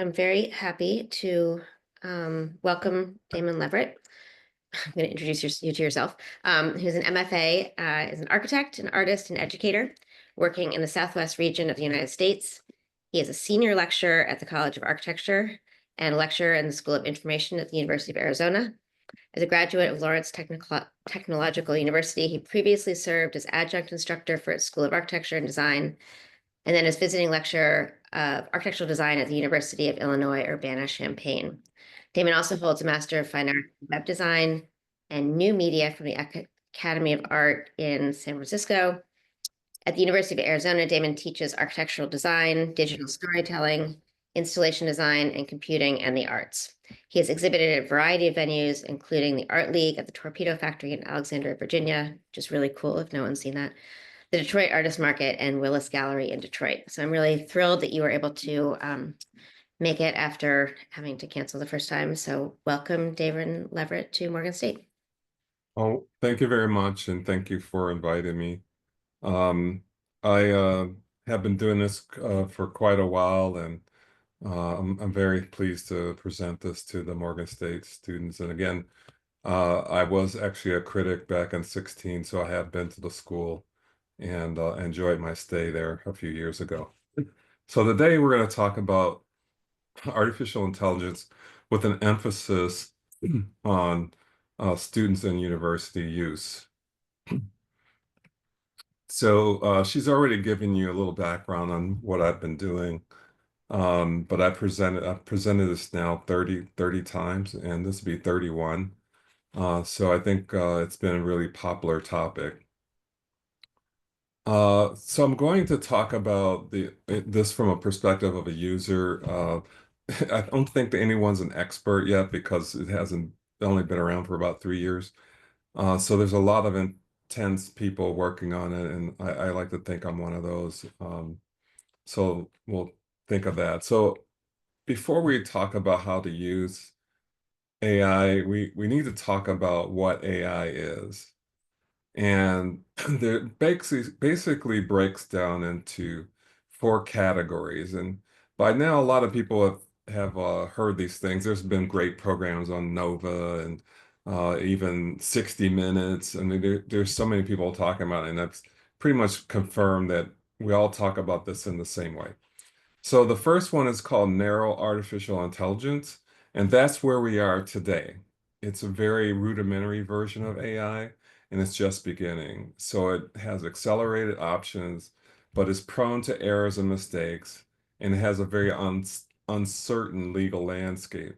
I'm very happy to welcome Damon Leverett. I'm going to introduce you to yourself. Who's an MFA, is an architect, an artist, and educator working in the Southwest region of the United States. He is a senior lecturer at the College of Architecture and a lecturer in the School of Information at the University of Arizona. As a graduate of Lawrence Technological University, he previously served as adjunct instructor for its School of Architecture and Design, and then as visiting lecturer of architectural design at the University of Illinois Urbana-Champaign. Damon also holds a Master of Fine Art in Web Design and New Media from the Academy of Art in San Francisco. At the University of Arizona, Damon teaches architectural design, digital storytelling, installation design, and computing and the arts. He has exhibited at a variety of venues, including the Art League at the Torpedo Factory in Alexandria, Virginia, which is really cool if no one's seen that, the Detroit Artist Market, and Willis Gallery in Detroit. So I'm really thrilled that you were able to make it after having to cancel the first time. So welcome, Damon Leverett, to Morgan State. Oh, thank you very much, and thank you for inviting me. I have been doing this for quite a while, and I'm very pleased to present this to the Morgan State students. And again, I was actually a critic back in 16, so I have been to the school and enjoyed my stay there a few years ago. So today we're going to talk about artificial intelligence with an emphasis on students and university use. So she's already given you a little background on what I've been doing, but I've presented this now 30 times, and this will be 31. So I think it's been a really popular topic. So I'm going to talk about this from a perspective of a user. I don't think that anyone's an expert yet because it hasn't only been around for about 3 years. So there's a lot of intense people working on it, and I like to think I'm one of those. So we'll think of that. So before we talk about how to use AI, we need to talk about what AI is. And there basically breaks down into four categories. And by now, a lot of people have heard these things. There's been great programs on Nova and even 60 Minutes. I mean, there's so many people talking about it, and that's pretty much confirmed that we all talk about this in the same way. So the first one is called narrow artificial intelligence, and that's where we are today. It's a very rudimentary version of AI, and it's just beginning. So it has accelerated options, but is prone to errors and mistakes, and it has a very uncertain legal landscape.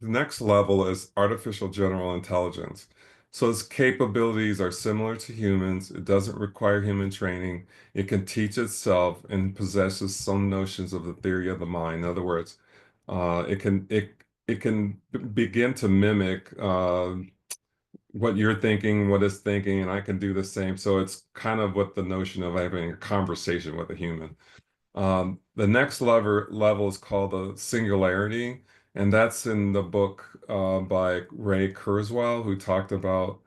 The next level is artificial general intelligence. So its capabilities are similar to humans. It doesn't require human training. It can teach itself and possesses some notions of the theory of the mind. In other words, it can begin to mimic what you're thinking, what it's thinking, and I can do the same. So it's kind of what the notion of having a conversation with a human. The next level is called the singularity, and that's in the book by Ray Kurzweil, who talked about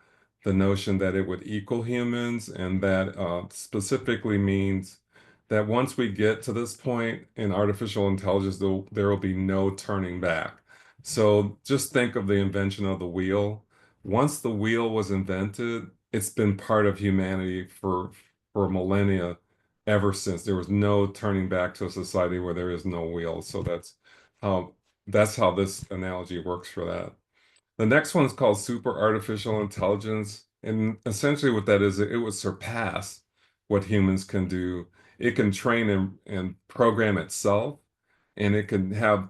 the notion that it would equal humans, and that specifically means that once we get to this point in artificial intelligence, there will be no turning back. So just think of the invention of the wheel. Once the wheel was invented, it's been part of humanity for millennia ever since. There was no turning back to a society where there is no wheel. So how that's how this analogy works for that. The next one is called super artificial intelligence. And essentially what that is, it would surpass what humans can do. It can train and program itself, and it can have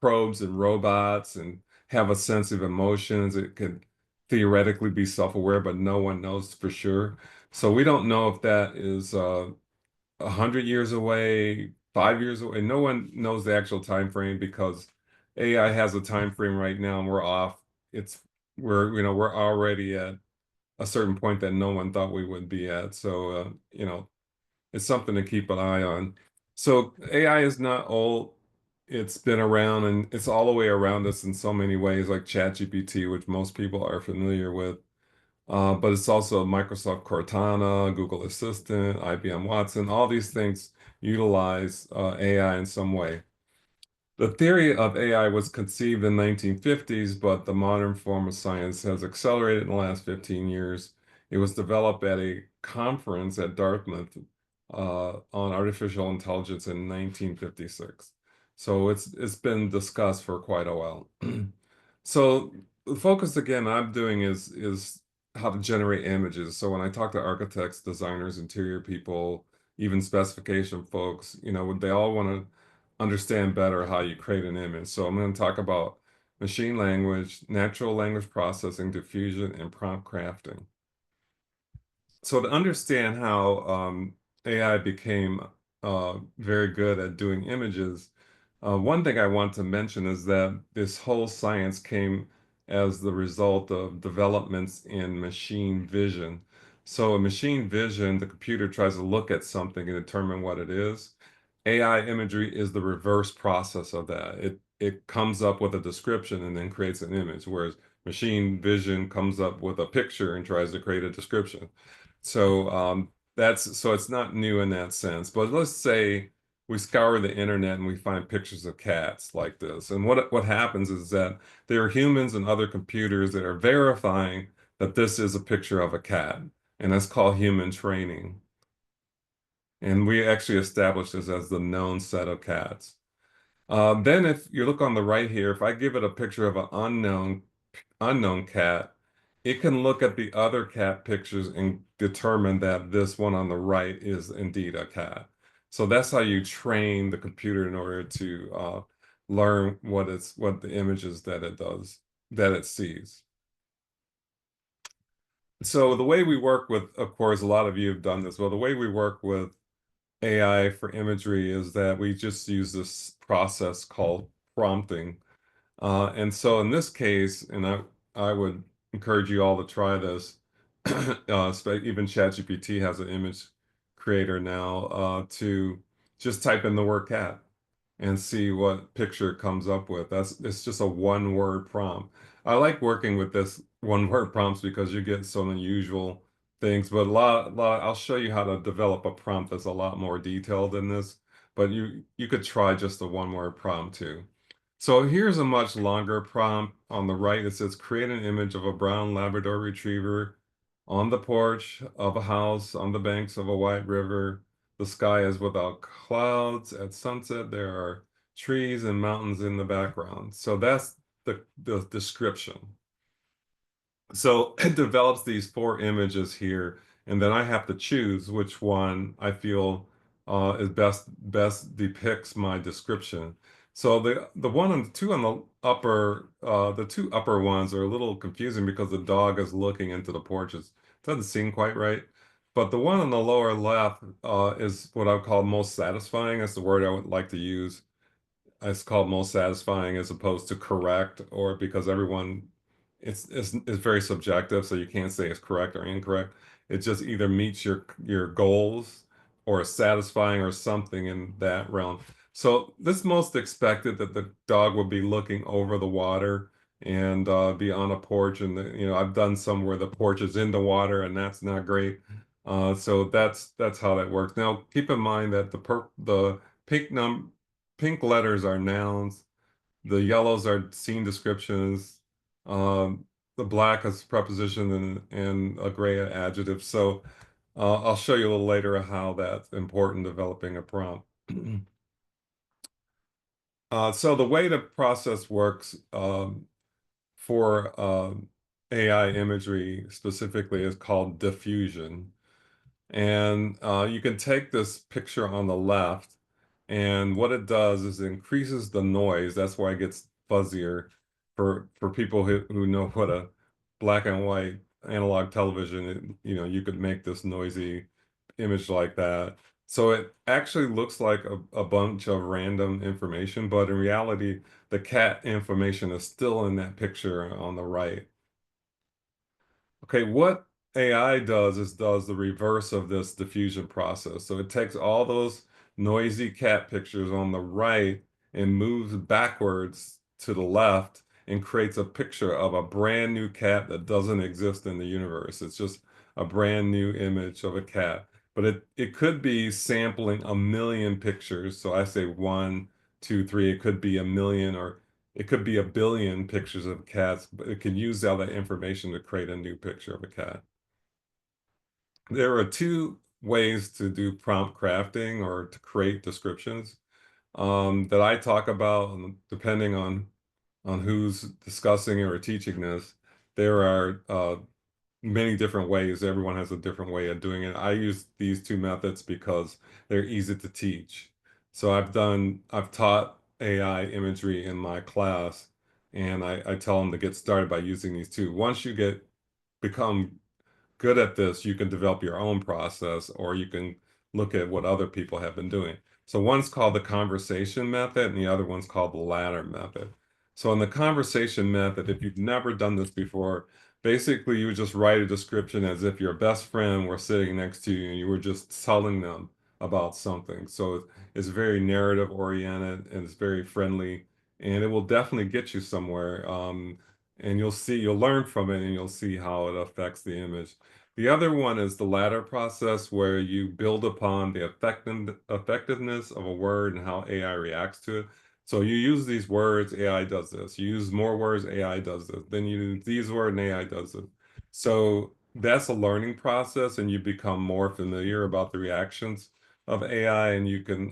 probes and robots and have a sense of emotions. It could theoretically be self-aware, but no one knows for sure. So we don't know if that is 100 years away, 5 years away. No one knows the actual time frame because AI has a time frame right now, and we're off. We're already at a certain point that no one thought we would be at. So it's something to keep an eye on. So AI is not old. It's been around, and it's all the way around us in so many ways, like ChatGPT, which most people are familiar with. But it's also Microsoft Cortana, Google Assistant, IBM Watson. All these things utilize AI in some way. The theory of AI was conceived in the 1950s, but the modern form of science has accelerated in the last 15 years. It was developed at a conference at Dartmouth on artificial intelligence in 1956. So it's been discussed for quite a while. So the focus again I'm doing is how to generate images. So when I talk to architects, designers, interior people, even specification folks, they all want to understand better how you create an image. So I'm going to talk about machine language, natural language processing, diffusion, and prompt crafting. So to understand how AI became very good at doing images, one thing I want to mention is that this whole science came as the result of developments in machine vision. So in machine vision, the computer tries to look at something and determine what it is. AI imagery is the reverse process of that. It comes up with a description and then creates an image, whereas machine vision comes up with a picture and tries to create a description. So so it's not new in that sense. But let's say we scour the internet and we find pictures of cats like this. And what happens is that there are humans and other computers that are verifying that this is a picture of a cat. And that's called human training. And we actually established this as the known set of cats. Then if you look on the right here, if I give it a picture of an unknown cat, it can look at the other cat pictures and determine that this one on the right is indeed a cat. So that's how you train the computer in order to learn what the images that it sees. So the way we work with, of course, a lot of you have done this. Well, the way we work with AI for imagery is that we just use this process called prompting. And so in this case, and I would encourage you all to try this. Even ChatGPT has an image creator now to just type in the word cat and see what picture it comes up with. It's just a one word prompt. I like working with this one word prompts because you get some unusual things, but I'll show you how to develop a prompt that's a lot more detailed than this, but you could try just a one word prompt too. So here's a much longer prompt on the right. It says create an image of a brown Labrador retriever on the porch of a house on the banks of a white river. The sky is without clouds. At sunset, there are trees and mountains in the background. So that's the description. So it develops these four images here, and then I have to choose which one I feel is best depicts my description. So the one and two on the two upper ones are a little confusing because the dog is looking into the porches. Doesn't seem quite right. But the one on the lower left is what I would call most satisfying. That's the word I would like to use. It's called most satisfying as opposed to correct, or because everyone it's very subjective, so you can't say it's correct or incorrect. It just either meets your goals or is satisfying or something in that realm. So this most expected that the dog would be looking over the water and be on a porch, and I've done some where the porch is in the water, and that's not great. So that's how that works. Now keep in mind that the pink num pink letters are nouns, the yellows are scene descriptions, the black is preposition, and a gray adjective. So I'll show you a little later how that's important developing a prompt. So the way the process works for AI imagery specifically is called diffusion. And you can take this picture on the left, and what it does is it increases the noise. That's why it gets fuzzier for people who know what a black and white analog television, you could make this noisy image like that. So it actually looks like a bunch of random information, but in reality, the cat information is still in that picture on the right. Okay, what AI does is does the reverse of this diffusion process. So it takes all those noisy cat pictures on the right and moves backwards to the left and creates a picture of a brand new cat that doesn't exist in the universe. It's just a brand new image of a cat. But it could be sampling a million pictures. So I say one two, three, it could be a million, or it could be a billion pictures of cats, but it can use all that information to create a new picture of a cat. There are two ways to do prompt crafting or to create descriptions that I talk about, and depending on who's discussing or teaching this. There are many different ways. Everyone has a different way of doing it. I use these two methods because they're easy to teach. So I've taught AI imagery in my class, and I tell them to get started by using these two. Once you become good at this, you can develop your own process, or you can look at what other people have been doing. So one's called the conversation method, and the other one's called the ladder method. So in the conversation method, if you've never done this before, basically you would just write a description as if your best friend were sitting next to you and you were just telling them about something. So it's very narrative oriented and it's very friendly, and it will definitely get you somewhere. And you'll learn from it, and you'll see how it affects the image. The other one is the latter process, where you build upon the effectiveness of a word and how AI reacts to it. So you use these words, AI does this. You use more words, AI does this. Then you use these words, and AI does it. So that's a learning process, and you become more familiar about the reactions of AI, and you can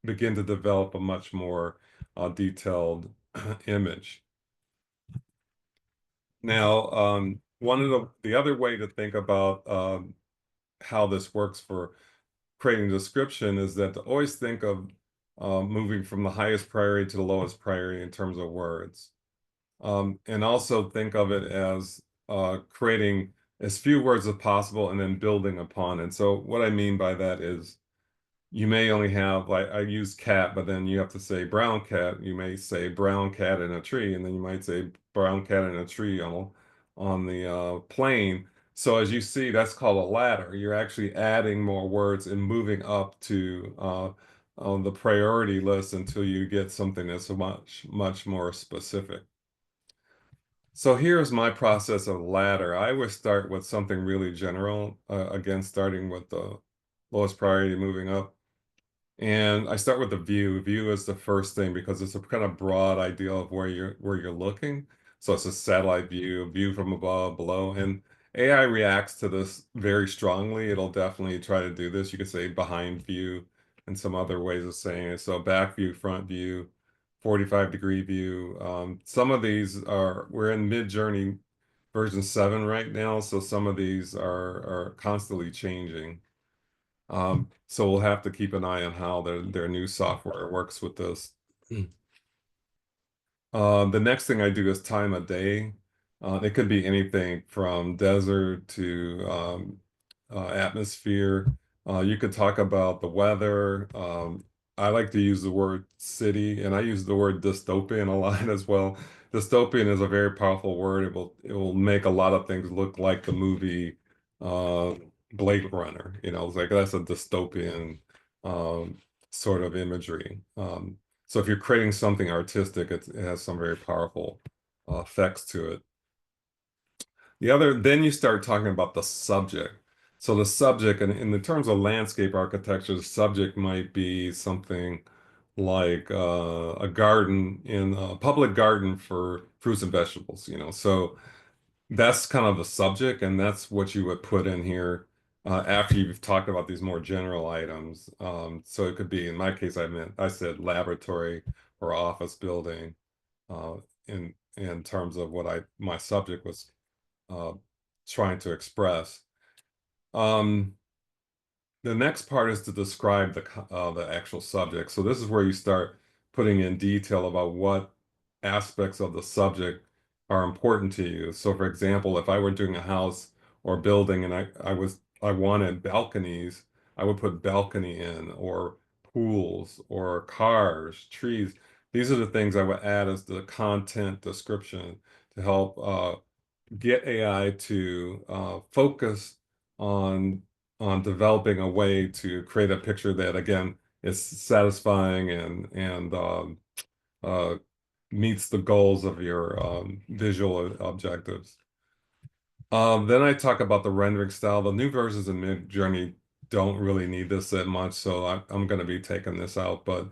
begin to develop a much more detailed image. Now, one of the other way to think about how this works for creating a description is that to always think of moving from the highest priority to the lowest priority in terms of words. And also think of it as creating as few words as possible and then building upon it. So what I mean by that is you may only have, like, I use cat, but then you have to say brown cat. You may say brown cat in a tree, and then you might say brown cat in a tree on the plane. So as you see, that's called a ladder. You're actually adding more words and moving up to on the priority list until you get something that's much more specific. So here's my process of ladder. I would start with something really general, again, starting with the lowest priority, moving up. And I start with the view. View is the first thing because it's a kind of broad idea of where you're looking. So it's a satellite view, view from above, below, and AI reacts to this very strongly. It'll definitely try to do this. You could say behind view and some other ways of saying it. So back view, front view, 45-degree view. Some of these we're in mid-journey version 7 right now, so some of these are constantly changing. So we'll have to keep an eye on how their new software works with this. The next thing I do is time of day. It could be anything from desert to atmosphere. You could talk about the weather. I like to use the word city, and I use the word dystopian a lot as well. Dystopian is a very powerful word. It will make a lot of things look like the movie uh, Blade Runner. It's like that's a dystopian um, sort of imagery. So if you're creating something artistic, it has some very powerful effects to it. Then you start talking about the subject. So the subject, and in the terms of landscape architecture, the subject might be something like a garden in a public garden for fruits and vegetables, So that's kind of the subject, and that's what you would put in here after you've talked about these more general items. So it could be, in my case, I said laboratory or office building uh, in terms of what my subject was uh, trying to express. Um, the next part is to describe the actual subject. So this is where you start putting in detail about what aspects of the subject are important to you. So for example, if I were doing a house or building and I wanted balconies, I would put balcony in, or pools or cars, trees. These are the things I would add as the content description to help get AI to focus on developing a way to create a picture that again is satisfying and uh, meets the goals of your visual objectives. Then I talk about the rendering style. The new versions of Midjourney don't really need this that much, so I'm going to be taking this out. But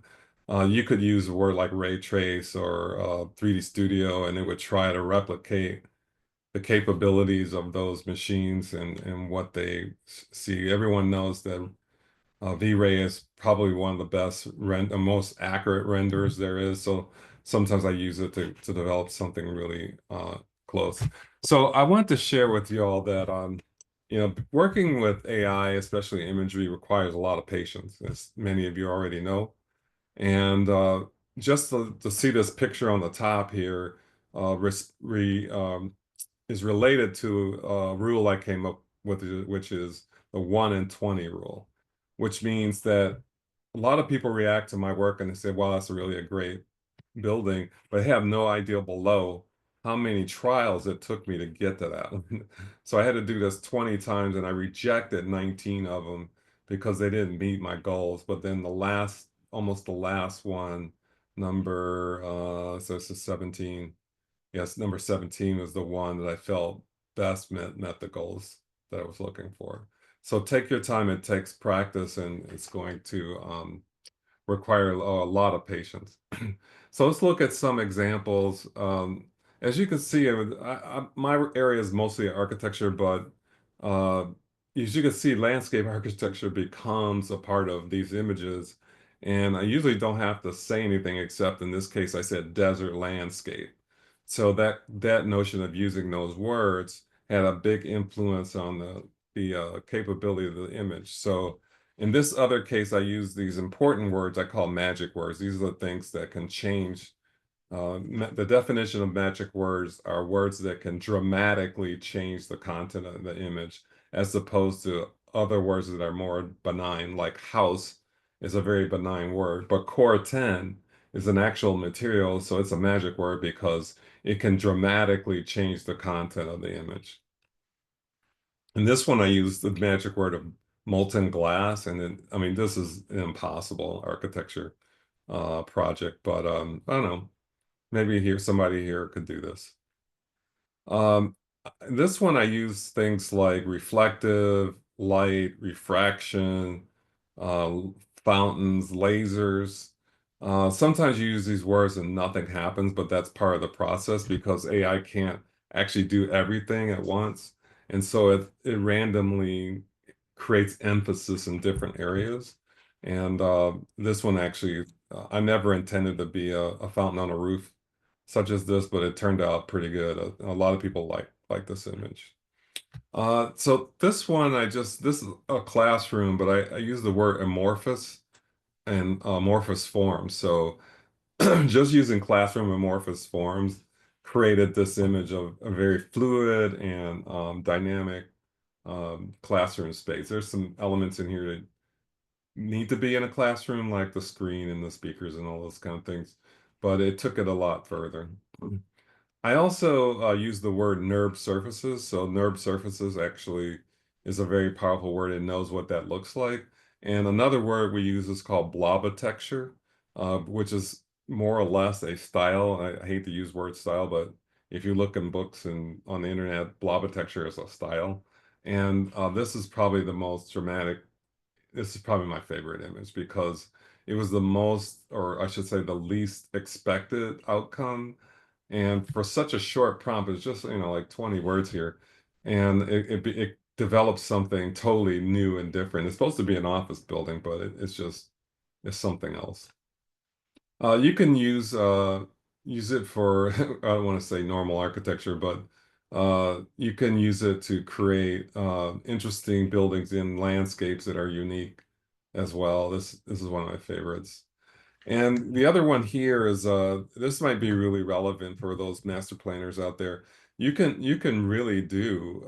You could use a word like ray trace or 3D Studio, and it would try to replicate the capabilities of those machines and what they see. Everyone knows that V-Ray is probably one of the best most accurate renders there is. So sometimes I use it to develop something really close. So I want to share with you all that working with AI, especially imagery, requires a lot of patience, as many of you already know. And just to see this picture on the top here, res re, is related to a rule I came up with, which is the 1 in 20 rule, which means that a lot of people react to my work and they say, wow, that's really a great building, but they have no idea below how many trials it took me to get to that. So I had to do this 20 times and I rejected 19 of them because they didn't meet my goals. But then almost the last one, so this is 17. Yes, number 17 was the one that I felt best met the goals that I was looking for. So take your time. It takes practice, and it's going to require a lot of patience. So let's look at some examples. As you can see, my area is mostly architecture, but uh, as you can see, landscape architecture becomes a part of these images. And I usually don't have to say anything except in this case, I said desert landscape. So that notion of using those words had a big influence on the capability of the image. So in this other case, I use these important words I call magic words. These are the things that can change. The definition of magic words are words that can dramatically change the content of the image, as opposed to other words that are more benign, like house is a very benign word, but core 10 is an actual material, so it's a magic word because it can dramatically change the content of the image. In this one, I use the magic word of molten glass, and then, I mean, this is an impossible architecture project, but I don't know, maybe somebody here could do this. Um, this one I use things like reflective, light, refraction, uh, fountains, lasers. Sometimes you use these words and nothing happens, but that's part of the process because AI can't actually do everything at once. And so it randomly creates emphasis in different areas. And this one actually, I never intended to be a fountain on a roof such as this, but it turned out pretty good. A lot of people like this image. So this one, this is a classroom, but I use the word amorphous and amorphous forms. So just using classroom amorphous forms created this image of a very fluid and dynamic classroom space. There's some elements in here that need to be in a classroom, like the screen and the speakers and all those kind of things, but it took it a lot further. I also use the word NURB surfaces. So NURB surfaces actually is a very powerful word. It knows what that looks like. And another word we use is called blobitecture, which is more or less a style. I hate to use word style, but if you look in books and on the internet, blobitecture is a style. And this is probably the most dramatic. This is probably my favorite image because it was the most, or I should say, the least expected outcome. And for such a short prompt, it's just, like 20 words here. And it develops something totally new and different. It's supposed to be an office building, but it's something else. You can use it for, I don't want to say normal architecture, but you can use it to create interesting buildings in landscapes that are unique as well. This is one of my favorites. And the other one here is this might be really relevant for those master planners out there. You can really do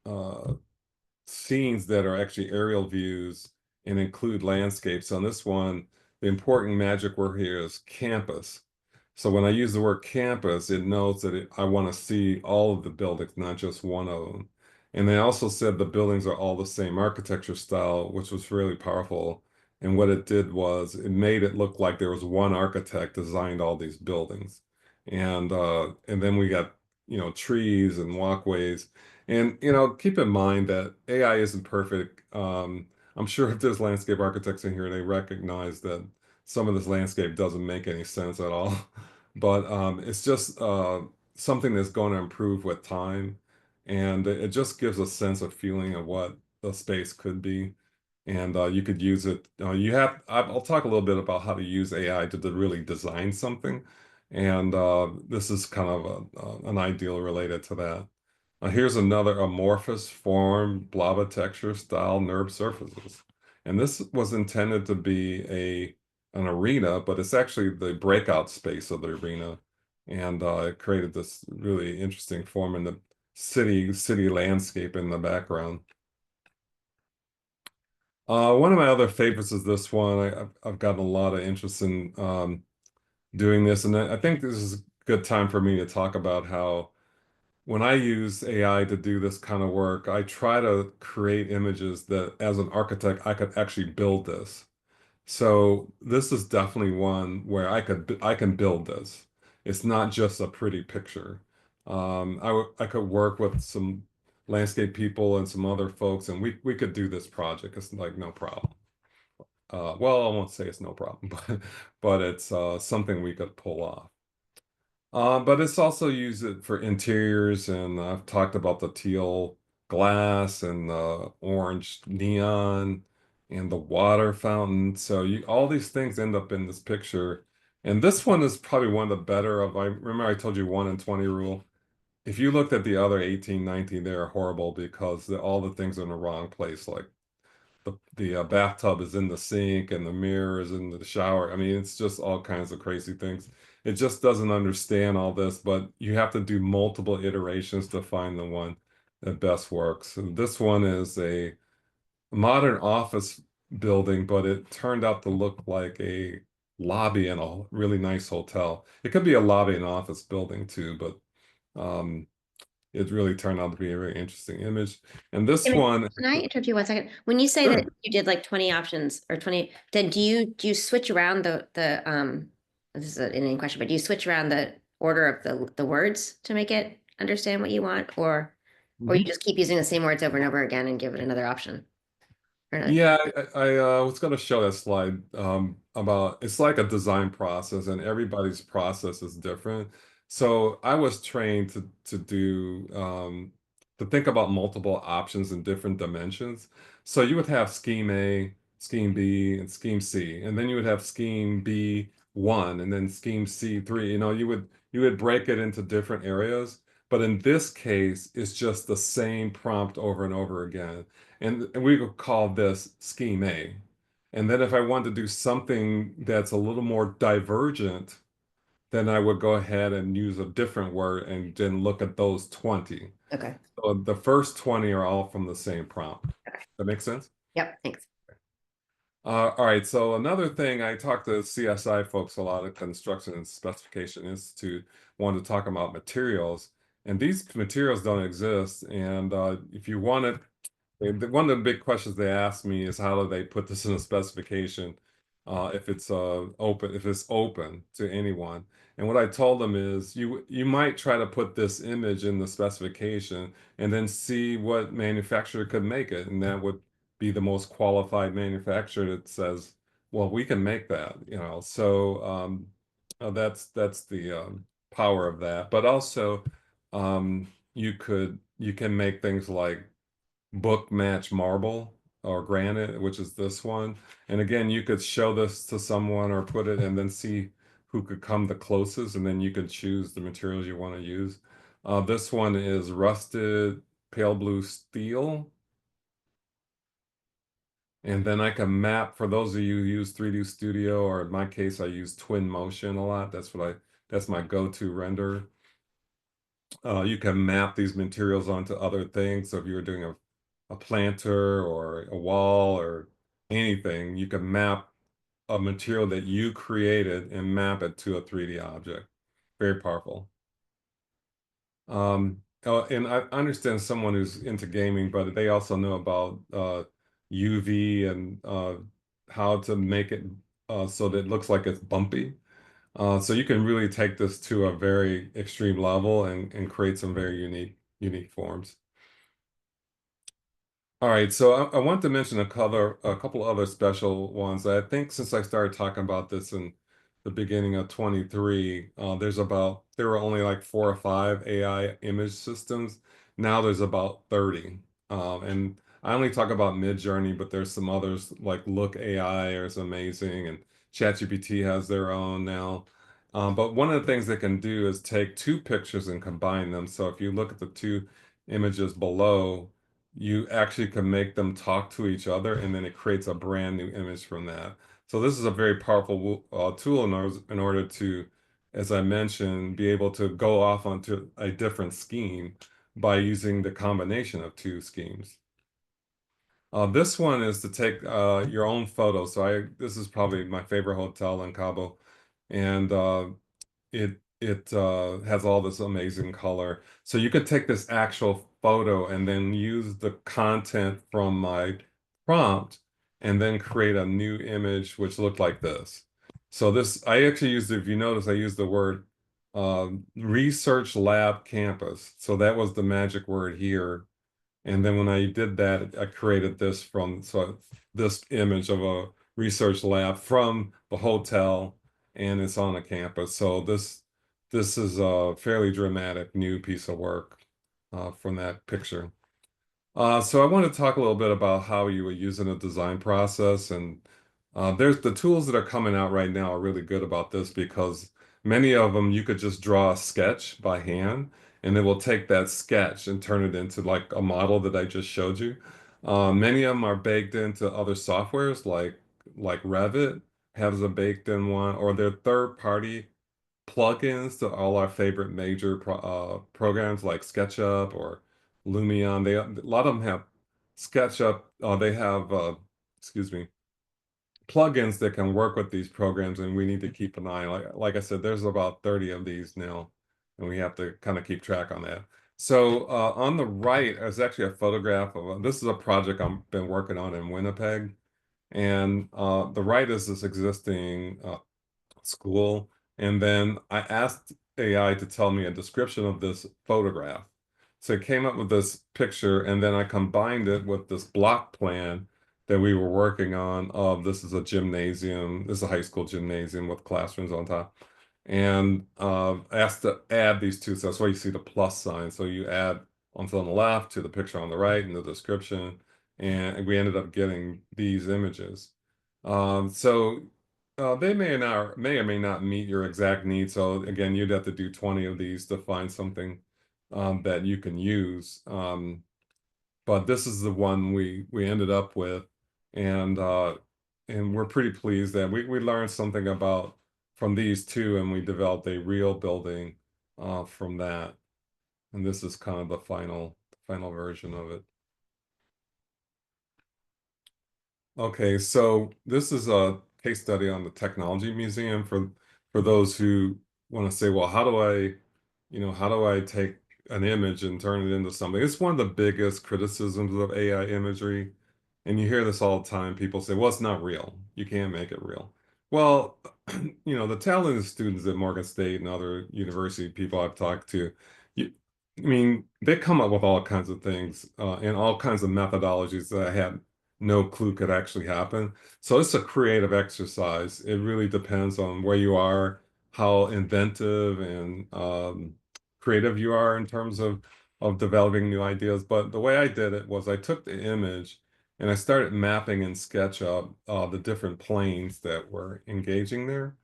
uh, scenes that are actually aerial views and include landscapes. On this one, the important magic word here is campus. So when I use the word campus, it knows that I want to see all of the buildings, not just one of them. And they also said the buildings are all the same architecture style, which was really powerful. And what it did was it made it look like there was one architect designed all these buildings. And then we got, trees and walkways. And keep in mind that AI isn't perfect. I'm sure if there's landscape architects in here, they recognize that some of this landscape doesn't make any sense at all. But it's just something that's going to improve with time. And it just gives a sense of feeling of what the space could be. And you could use it. I'll talk a little bit about how to use AI to really design something. And this is kind of an ideal related to that. Here's another amorphous form, blobber texture style NURB surfaces. And this was intended to be an arena, but it's actually the breakout space of the arena. And it created this really interesting form in the city landscape in the background. One of my other favorites is this one. I've gotten a lot of interest in doing this, and I think this is a good time for me to talk about how when I use AI to do this kind of work, I try to create images that, as an architect, I could actually build this. So this is definitely one where I can build this. It's not just a pretty picture. I could work with some landscape people and some other folks, and we could do this project. It's like no problem. Well, I won't say it's no problem, but it's something we could pull off. But it's also used it for interiors, and I've talked about the teal glass and the orange neon and the water fountain. So all these things end up in this picture. And this one is probably one of the better of, I remember I told you 1 in 20 rule. If you looked at the other 18, 19, they're horrible because all the things are in the wrong place. Like the bathtub is in the sink and the mirror is in the shower. I mean, it's just all kinds of crazy things. It just doesn't understand all this, but you have to do multiple iterations to find the one that best works. And this one is a modern office building, but it turned out to look like a lobby in a really nice hotel. It could be a lobby in an office building too, but um, it really turned out to be a very interesting image. And this Damon, one, can I interrupt you 1 second? When you say that sure. you did like 20 options or 20, then do you switch around the this is an Indian question, but do you switch around the order of the words to make it understand what you want, or you just keep using the same words over and over again and give it another option? Or another, Yeah, I was going to show that slide about it's like a design process, and everybody's process is different. So I was trained to think about multiple options in different dimensions. So you would have scheme A, scheme B, and scheme C, and then you would have scheme B1 and then scheme C3. You would break it into different areas. But in this case, it's just the same prompt over and over again. And we could call this scheme A. And then if I want to do something that's a little more divergent, then I would go ahead and use a different word and then look at those 20. okay. So the first 20 are all from the same prompt. Okay. That makes sense? Yep. Thanks. All right, so another thing, I talk to CSI folks a lot at Construction and Specification Institute, wanted to talk about materials, and these materials don't exist. And if you want it, one of the big questions they ask me is how do they put this in a specification if it's open to anyone. And what I told them is you might try to put this image in the specification and then see what manufacturer could make it, and that would be the most qualified manufacturer that says, well, we can make that, So that's the power of that. But also you can make things like book match marble or granite, which is this one. And again, you could show this to someone or put it and then see who could come the closest, and then you could choose the materials you want to use. This one is rusted pale blue steel. And then I can map, for those of you who use 3D Studio, or in my case, I use Twin Motion a lot. That's my go-to render. You can map these materials onto other things. So if you were doing a planter or a wall or anything, you can map a material that you created and map it to a 3D object. Very powerful. And I understand someone who's into gaming, but they also know about UV and how to make it so that it looks like it's bumpy. So you can really take this to a very extreme level and create some very unique forms. All right, so I want to mention a couple other special ones. I think since I started talking about this in the beginning of 23, there were only like 4 or 5 AI image systems. Now there's about 30. And I only talk about Midjourney, but there's some others like Look AI is amazing, and ChatGPT has their own now. But one of the things they can do is take two pictures and combine them. So if you look at the two images below, you actually can make them talk to each other, and then it creates a brand new image from that. So this is a very powerful tool in order to, as I mentioned, be able to go off onto a different scheme by using the combination of two schemes. This one is to take your own photo. This is probably my favorite hotel in Cabo, and it has all this amazing color. So you could take this actual photo and then use the content from my prompt and then create a new image which looked like this. So this, I actually used, if you notice, I used the word research lab campus. So that was the magic word here. And then when I did that, I created this image of a research lab from the hotel, and it's on a campus. So this is a fairly dramatic new piece of work from that picture. So I want to talk a little bit about how you would use it in a design process. And there's the tools that are coming out right now are really good about this because many of them you could just draw a sketch by hand, and it will take that sketch and turn it into like a model that I just showed you. Many of them are baked into other softwares like Revit has a baked in one, or they're third-party plugins to all our favorite major programs like SketchUp or Lumion. A lot of them have SketchUp. They have excuse me, plugins that can work with these programs, and we need to keep an eye. Like I said, there's about 30 of these now, and we have to kind of keep track on that. So on the right is actually a photograph of this is a project I've been working on in Winnipeg, and the right is this existing school. And then I asked AI to tell me a description of this photograph. So it came up with this picture, and then I combined it with this block plan that we were working on of this is a gymnasium, this is a high school gymnasium with classrooms on top. And asked to add these two. So that's why you see the plus sign. So you add on the left to the picture on the right in the description. And we ended up getting these images. So they may or may not meet your exact needs. So again, you'd have to do 20 of these to find something that you can use. But this is the one we ended up with, and we're pretty pleased that we learned something about from these two, and we developed a real building from that. And this is kind of the final version of it. Okay, so this is a case study on the Technology Museum for those who want to say, well, how do I take an image and turn it into something? It's one of the biggest criticisms of AI imagery. And you hear this all the time. People say, well, it's not real. You can't make it real. Well, the talented students at Morgan State and other university people I've talked to, you, I mean, they come up with all kinds of things and all kinds of methodologies that I had no clue could actually happen. So it's a creative exercise. It really depends on where you are, how inventive and creative you are in terms of developing new ideas. But the way I did it was I took the image and I started mapping in SketchUp the different planes that were engaging there.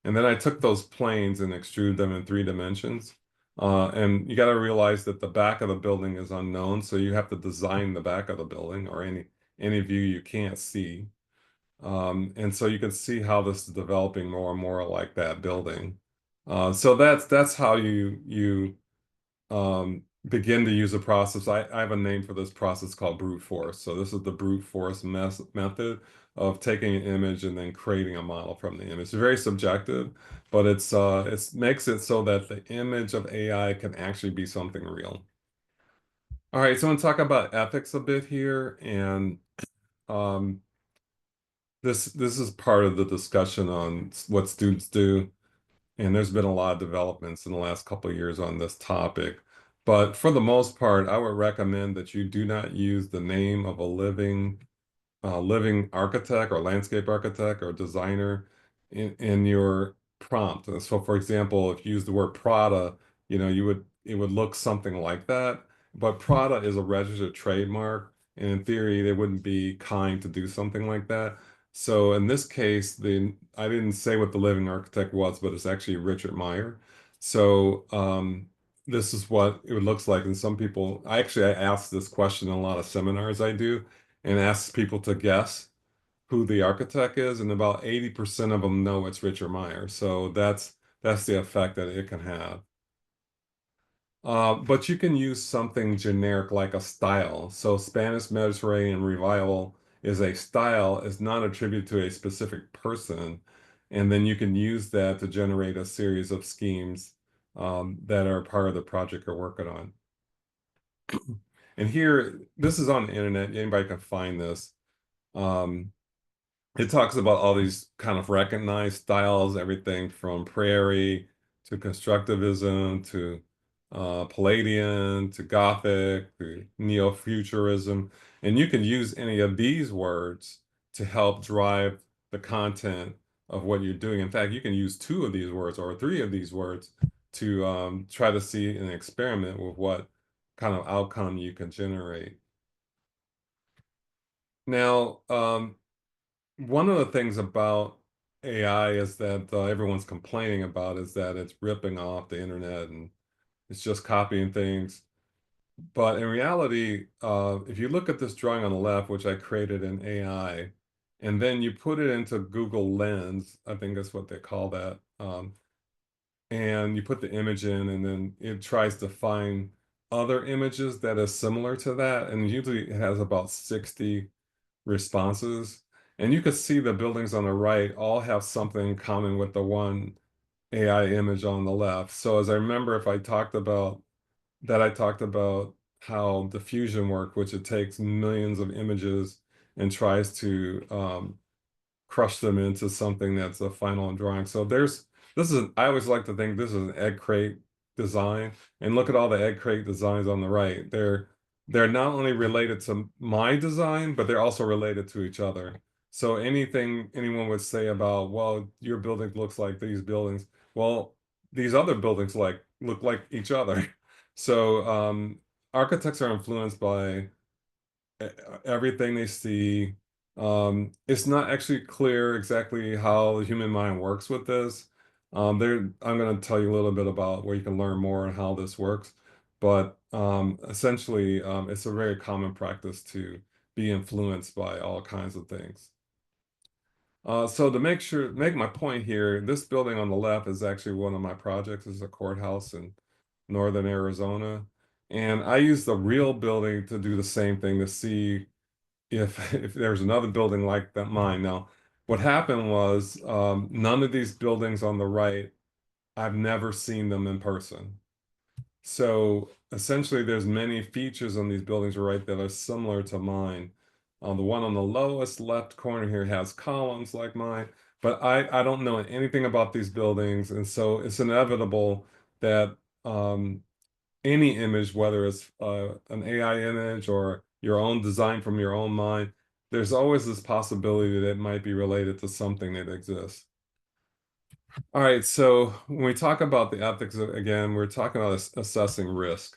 And then I took those planes and extruded them in 3 dimensions. And you got to realize that the back of the building is unknown, so you have to design the back of the building or any view you can't see. And so you can see how this is developing more and more like that building. So that's how you begin to use a process. I have a name for this process called brute force. So this is the brute force method of taking an image and then creating a model from the image. It's very subjective, but it makes it so that the image of AI can actually be something real. All right, so I'm going to talk about ethics a bit here, and um, this is part of the discussion on what students do, and there's been a lot of developments in the last couple of years on this topic. But for the most part, I would recommend that you do not use the name of a living architect or landscape architect or designer in your prompt. And so, for example, if you use the word Prada, it would look something like that. But Prada is a registered trademark, and in theory, they wouldn't be kind to do something like that. So in this case, I didn't say what the living architect was, but it's actually Richard Meyer. So this is what it looks like. And some people, I ask this question in a lot of seminars I do and asks people to guess who the architect is, and about 80% of them know it's Richard Meyer. So that's the effect that it can have. But you can use something generic like a style. So Spanish Mediterranean Revival is a style, it's not attributed to a specific person. And then you can use that to generate a series of schemes that are part of the project you're working on. And here, this is on the internet. Anybody can find this. Um, it talks about all these kind of recognized styles, everything from prairie to constructivism to Palladian to Gothic to neo-futurism. And you can use any of these words to help drive the content of what you're doing. In fact, you can use two of these words or three of these words to try to see an experiment with what kind of outcome you can generate. Now, one of the things about AI is that everyone's complaining about is that it's ripping off the internet and it's just copying things. But in reality, if you look at this drawing on the left, which I created in AI, and then you put it into Google Lens, I think that's what they call that, and you put the image in, and then it tries to find other images that are similar to that, and usually it has about 60 responses. And you could see the buildings on the right all have something in common with the one AI image on the left. So as I remember, if I talked about how diffusion worked, which it takes millions of images and tries to crush them into something that's a final drawing. So I always like to think this is an egg crate design. And look at all the egg crate designs on the right. They're not only related to my design, but they're also related to each other. So anything anyone would say about, well, your building looks like these buildings, well, these other buildings look like each other. So architects are influenced by everything they see. It's not actually clear exactly how the human mind works with this. I'm going to tell you a little bit about where you can learn more on how this works. But essentially, it's a very common practice to be influenced by all kinds of things. So to make my point here, this building on the left is actually one of my projects. It's a courthouse in northern Arizona. And I use the real building to do the same thing to see if there's another building like that mine. Now, what happened was none of these buildings on the right, I've never seen them in person. So essentially, there's many features on these buildings right that are similar to mine. The one on the lowest left corner here has columns like mine, but I don't know anything about these buildings, and so it's inevitable that any image, whether it's an AI image or your own design from your own mind, there's always this possibility that it might be related to something that exists. All right, so when we talk about the ethics, again, we're talking about assessing risk.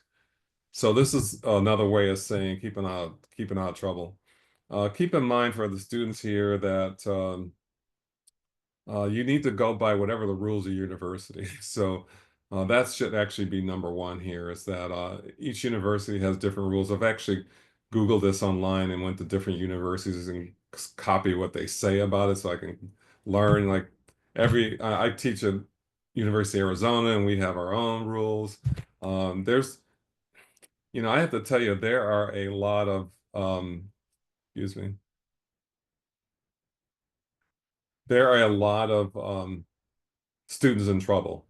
So this is another way of saying keeping out of trouble. Keep in mind for the students here that you need to go by whatever the rules of university. So that should actually be number one here is that each university has different rules. I've actually Googled this online and went to different universities and copy what they say about it so I can learn. Like I teach at University of Arizona and we have our own rules. I have to tell you, there are a lot of, excuse me, there are a lot of students in trouble.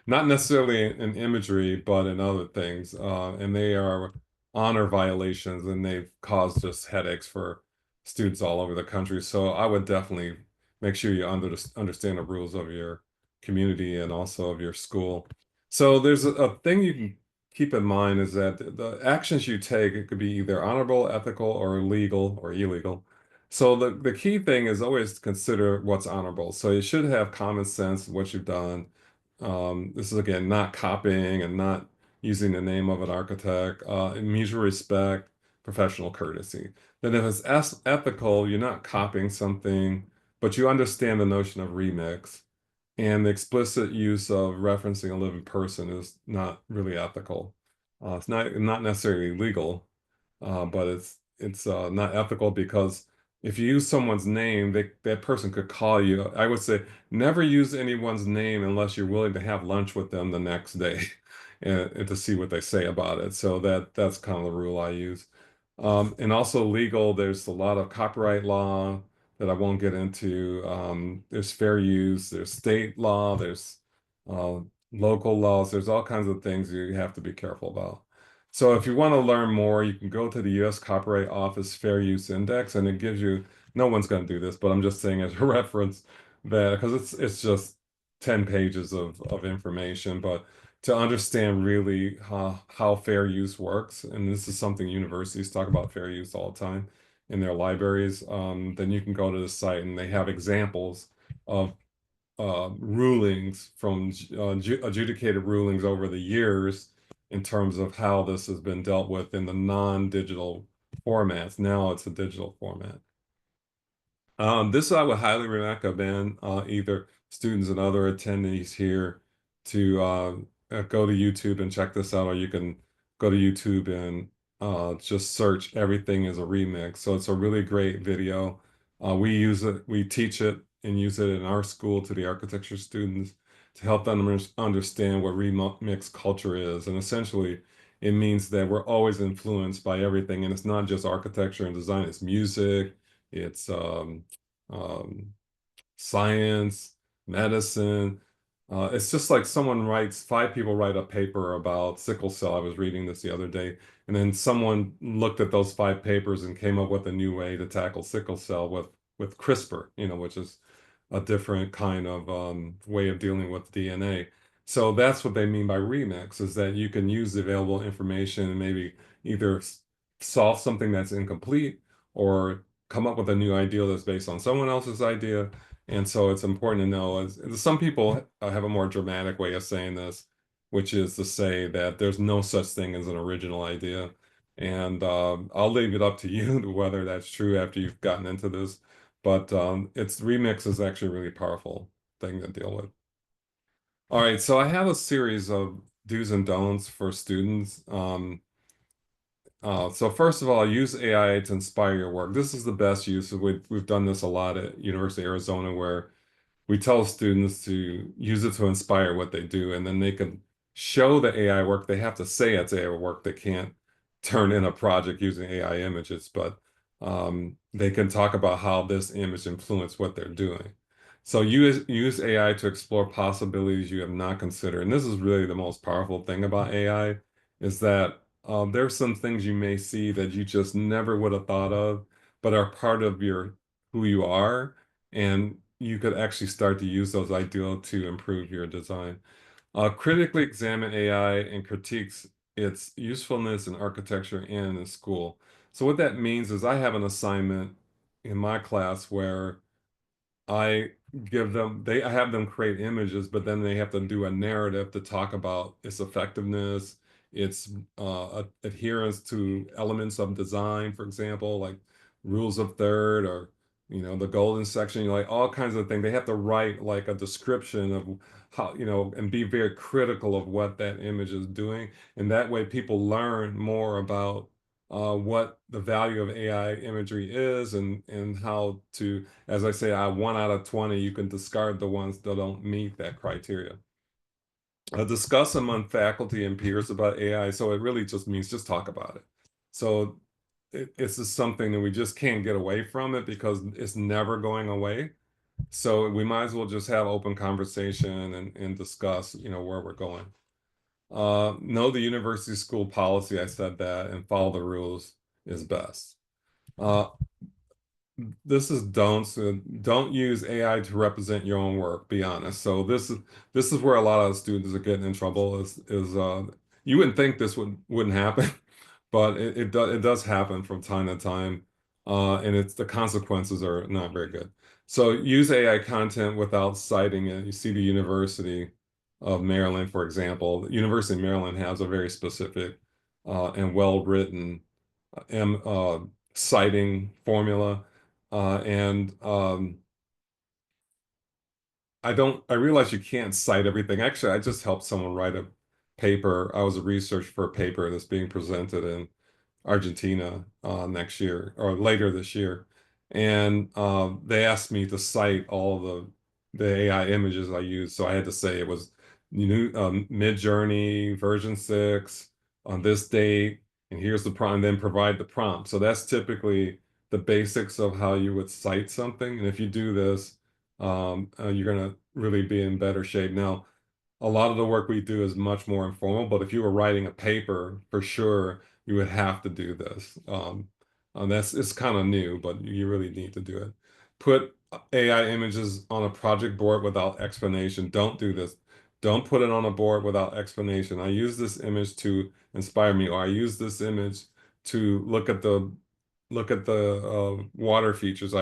Not necessarily in imagery, but in other things. And they are honor violations and they've caused just headaches for students all over the country. So I would definitely make sure you understand the rules of your community and also of your school. So there's a thing you can keep in mind is that the actions you take, it could be either honorable, ethical, or legal or illegal. So the key thing is always to consider what's honorable. So you should have common sense of what you've done. This is again not copying and not using the name of an architect, mutual respect, professional courtesy. Then if it's ethical, you're not copying something, but you understand the notion of remix. And the explicit use of referencing a living person is not really ethical. It's not necessarily legal, but it's not ethical because if you use someone's name, that person could call you. I would say never use anyone's name unless you're willing to have lunch with them the next day and to see what they say about it. So that's kind of the rule I use. And also legal, there's a lot of copyright law that I won't get into. There's fair use, there's state law, there's uh, local laws, there's all kinds of things you have to be careful about. So if you want to learn more, you can go to the U.S. Copyright Office Fair Use Index, and it gives you, no one's going to do this, but I'm just saying as a reference that because it's just 10 pages of information, but to understand really how fair use works, and this is something universities talk about fair use all the time in their libraries, then you can go to the site and they have examples of rulings from adjudicated rulings over the years in terms of how this has been dealt with in the non-digital formats. Now it's a digital format. This I would highly recommend either students and other attendees here to go to YouTube and check this out, or you can go to YouTube and just search everything as a remix. So it's a really great video. We use it, we teach it and use it in our school to the architecture students to help them understand what remix culture is. And essentially, it means that we're always influenced by everything, and it's not just architecture and design, it's music, it's um, science, medicine. It's just like five people write a paper about sickle cell. I was reading this the other day, and then someone looked at those five papers and came up with a new way to tackle sickle cell with CRISPR, which is a different kind of way of dealing with DNA. So that's what they mean by remix, is that you can use the available information and maybe either solve something that's incomplete or come up with a new idea that's based on someone else's idea. And so it's important to know, as some people have a more dramatic way of saying this, which is to say that there's no such thing as an original idea. And I'll leave it up to you to whether that's true after you've gotten into this. But its remix is actually a really powerful thing to deal with. All right, so I have a series of do's and don'ts for students. So first of all, use AI to inspire your work. This is the best use. We've done this a lot at University of Arizona, where we tell students to use it to inspire what they do, and then they can show the AI work. They have to say it's AI work. They can't turn in a project using AI images, but they can talk about how this image influenced what they're doing. So use AI to explore possibilities you have not considered. And this is really the most powerful thing about AI is that there's some things you may see that you just never would have thought of, but are part of your who you are, and you could actually start to use those ideas to improve your design. Critically examine AI and critiques its usefulness in architecture and in school. So what that means is I have an assignment in my class where I I have them create images, but then they have to do a narrative to talk about its effectiveness, its adherence to elements of design, for example, like rules of third or, the golden section, like all kinds of things. They have to write like a description of how, and be very critical of what that image is doing. And that way people learn more about what the value of AI imagery is and how to, as I say, 1 out of 20, you can discard the ones that don't meet that criteria. Discuss among faculty and peers about AI. So it really just means just talk about it. So it's just something that we just can't get away from it because it's never going away. So we might as well just have open conversation and discuss, where we're going. Know the university school policy, I said that, and follow the rules is best. Uh, this is don't. So don't use AI to represent your own work, be honest. So this is where a lot of students are getting in trouble is You wouldn't think this wouldn't happen, but it does happen from time to time, and it's the consequences are not very good. So use AI content without citing it. You see the University of Maryland, for example. The University of Maryland has a very specific and well-written citing formula, and I realize you can't cite everything. Actually, I just helped someone write a paper. I was a research for a paper that's being presented in Argentina next year or later this year. And they asked me to cite all the AI images I used. So I had to say it was new Mid-Journey version 6 on this date, and here's the prompt, and then provide the prompt. So that's typically the basics of how you would cite something. And if you do this, you're going to really be in better shape. Now, a lot of the work we do is much more informal, but if you were writing a paper, for sure, you would have to do this. It's kind of new, but you really need to do it. Put AI images on a project board without explanation. Don't do this. Don't put it on a board without explanation. I use this image to inspire me, or I use this image to look at the water features.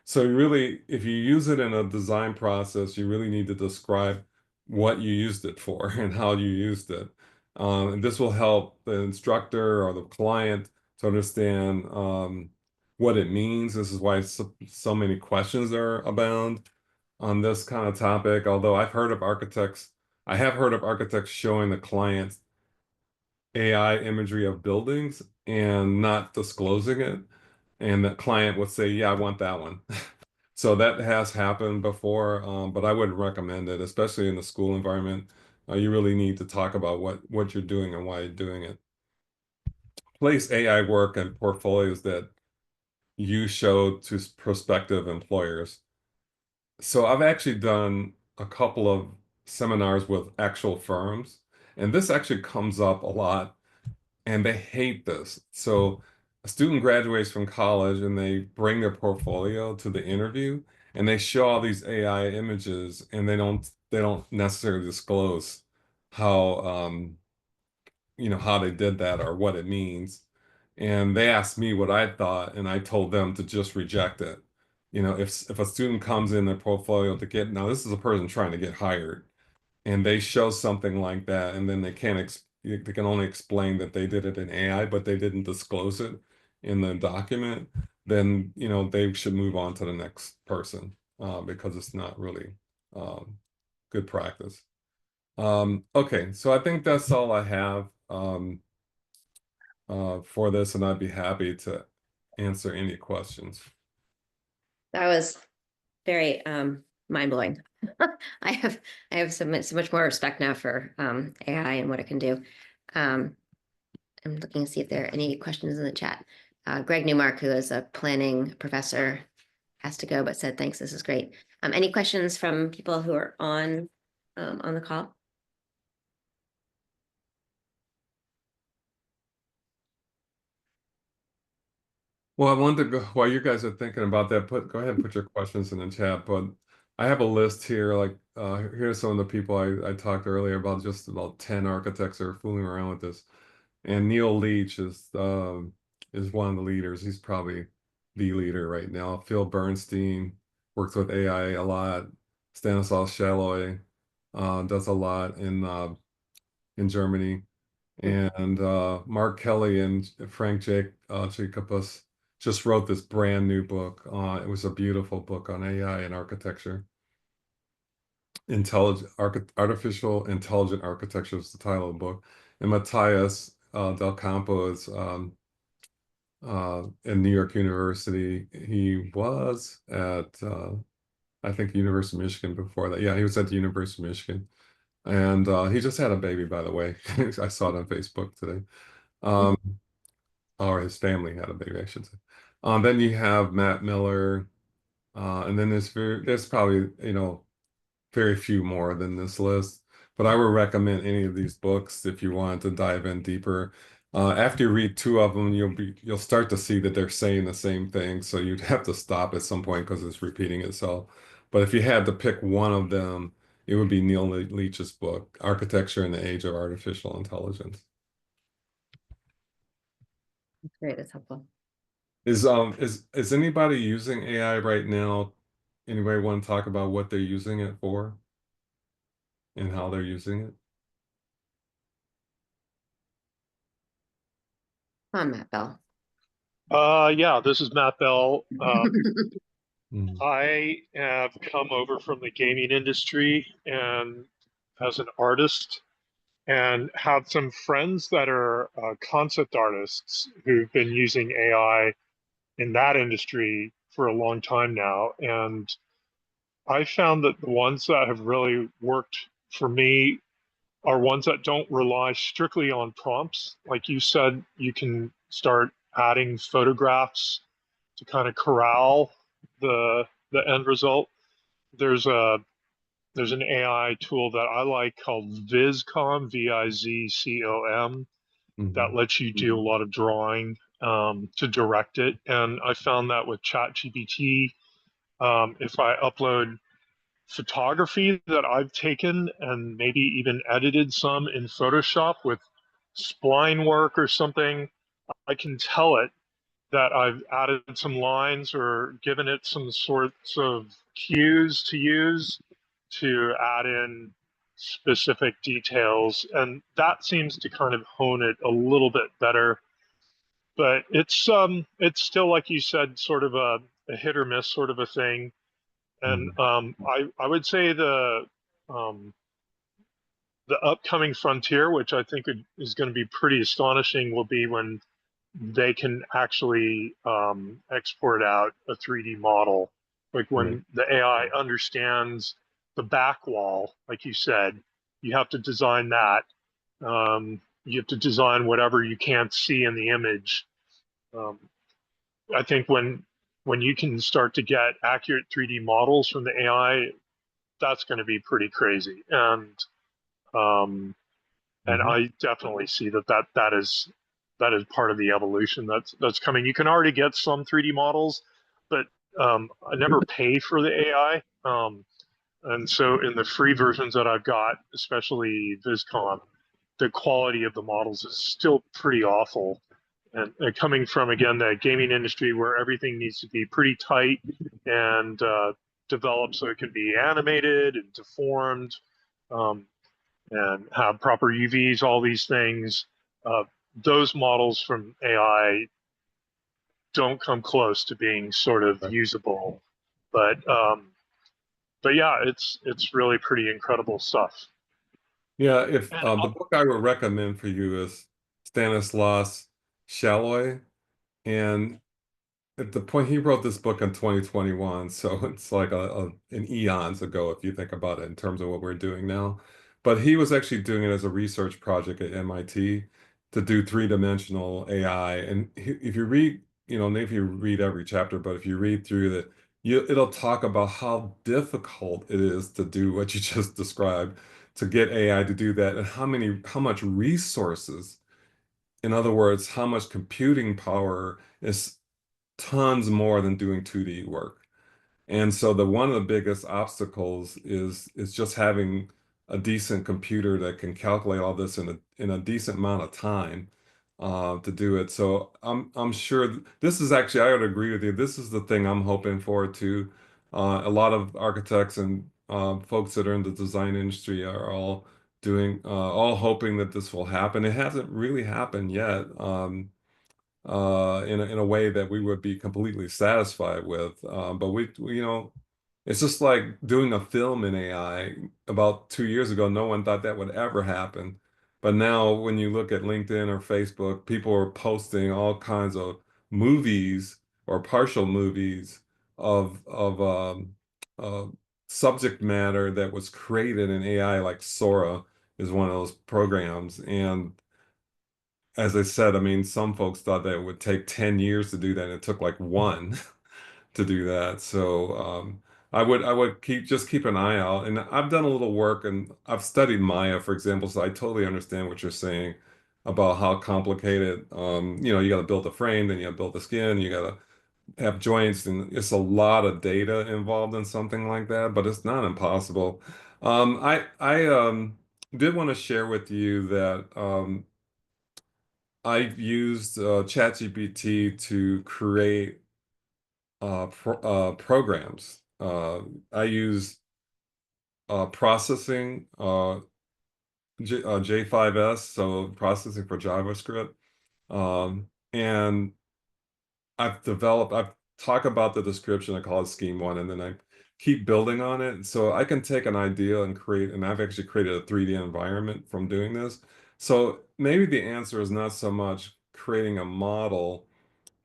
So really, if you use it in a design process, you really need to describe what you used it for and how you used it. And this will help the instructor or the client to understand what it means. This is why so many questions are abound on this kind of topic. Although I have heard of architects showing the clients AI imagery of buildings and not disclosing it. And the client would say, yeah, I want that one. So that has happened before, but I wouldn't recommend it, especially in the school environment. You really need to talk about what you're doing and why you're doing it. Place AI work and portfolios that you show to prospective employers. So I've actually done a couple of seminars with actual firms, and this actually comes up a lot, and they hate this. So a student graduates from college and they bring their portfolio to the interview and they show all these AI images and they don't necessarily disclose how how they did that or what it means. And they asked me what I thought, and I told them to just reject it. If a student comes in their portfolio to get now, this is a person trying to get hired, and they show something like that, and then they can only explain that they did it in AI, but they didn't disclose it in the document, then they should move on to the next person because it's not really um, good practice. Okay, so I think that's all I have for this, and I'd be happy to answer any questions. That was very mind-blowing. I have so much more respect now for AI and what it can do. Um, I'm looking to see if there are any questions in the chat. Greg Newmark, who is a planning professor, has to go, but said thanks. This is great. Any questions from people who are on the call? Well, I wanted to go while you guys are thinking about that, go ahead and put your questions in the chat. But I have a list here, like here's some of the people I talked earlier about, just about 10 architects are fooling around with this. And Neil Leach is one of the leaders. He's probably the leader right now. Phil Bernstein works with AI a lot. Stanislav Shaloy does a lot in Germany. And Mark Kelly and Frank Jacobus just wrote this brand new book. It was a beautiful book on AI and architecture. Artificial Intelligent Architecture is the title of the book. And Matthias Del Campo is in New York University. He was at, I think, University of Michigan before that. Yeah, he was at the University of Michigan. And he just had a baby, by the way. I saw it on Facebook today. Um, or his family had a baby, I should say. Then you have Matt Miller, and then there's probably very few more than this list. But I would recommend any of these books if you want to dive in deeper. After you read two of them, you'll start to see that they're saying the same thing. So you'd have to stop at some point because it's repeating itself. But if you had to pick one of them, it would be Neil Leach's book, Architecture in the Age of Artificial Intelligence. Great, that's helpful. Is anybody using AI right now? Anybody want to talk about what they're using it for and how they're using it? Come on, Matt Bell. Yeah, this is Matt Bell. Mm, I have come over from the gaming industry and as an artist and have some friends that are concept artists who've been using AI in that industry for a long time now. And I found that the ones that have really worked for me are ones that don't rely strictly on prompts. Like you said, you can start adding photographs to kind of corral the end result. There's a there's an AI tool that I like called Vizcom, Vizcom, that mhm, lets you do a lot of drawing to direct it. And I found that with ChatGPT, if I upload photography that I've taken and maybe even edited some in Photoshop with spline work or something, I can tell it that I've added some lines or given it some sorts of cues to use to add in specific details. And that seems to kind of hone it a little bit better. But it's still like you said, sort of a hit or miss sort of a thing. And mhm. I would say um, the upcoming frontier, which I think is going to be pretty astonishing, will be when they can actually export out a 3D model. Like Right. when the AI understands the back wall, like you said, you have to design that. You have to design whatever you can't see in the image. Um, I think when you can start to get accurate 3D models from the AI, that's going to be pretty crazy. Um, and Mhm. I definitely see that is part of the evolution that's coming. You can already get some 3D models, but I never pay for the AI. And so in the free versions that I've got, especially Viscom, the quality of the models is still pretty awful. And coming from again the gaming industry where everything needs to be pretty tight and developed so it can be animated and deformed, um, and have proper UVs, all these things. Uh, those models from AI don't come close to being sort of Right. usable, but but yeah, it's really pretty incredible stuff. Yeah, if And the book I would recommend for you is Stanislaus Shalhoub, and at the point he wrote this book in 2021, so it's like an eons ago if you think about it in terms of what we're doing now. But he was actually doing it as a research project at MIT to do three-dimensional AI. And if you read, maybe if you read every chapter, but if you read through it, it'll talk about how difficult it is to do what you just described, to get AI to do that, and how much resources, in other words, how much computing power is tons more than doing 2D work. And so the one of the biggest obstacles is just having a decent computer that can calculate all this in a decent amount of time to do it. So I'm sure this is actually, I would agree with you. This is the thing I'm hoping for too. A lot of architects and folks that are in the design industry are all hoping that this will happen. It hasn't really happened yet. In a way that we would be completely satisfied with. But it's just like doing a film in AI. About 2 years ago, no one thought that would ever happen. But now, when you look at LinkedIn or Facebook, people are posting all kinds of movies or partial movies of uh, subject matter that was created in AI, like Sora is one of those programs, and as I said, I mean, some folks thought that it would take 10 years to do that, and it took like one to do that. So I would keep an eye out. And I've done a little work and I've studied Maya, for example, so I totally understand what you're saying about how complicated you got to build a frame, then you got to build the skin, you got to have joints, and it's a lot of data involved in something like that, but it's not impossible. I did want to share with you that I've used ChatGPT to create programs. I use processing J5S, so processing for JavaScript, and I've talked about the description, I call it scheme one, and then I keep building on it. So I can take an idea and create, and I've actually created a 3D environment from doing this. So maybe the answer is not so much creating a model,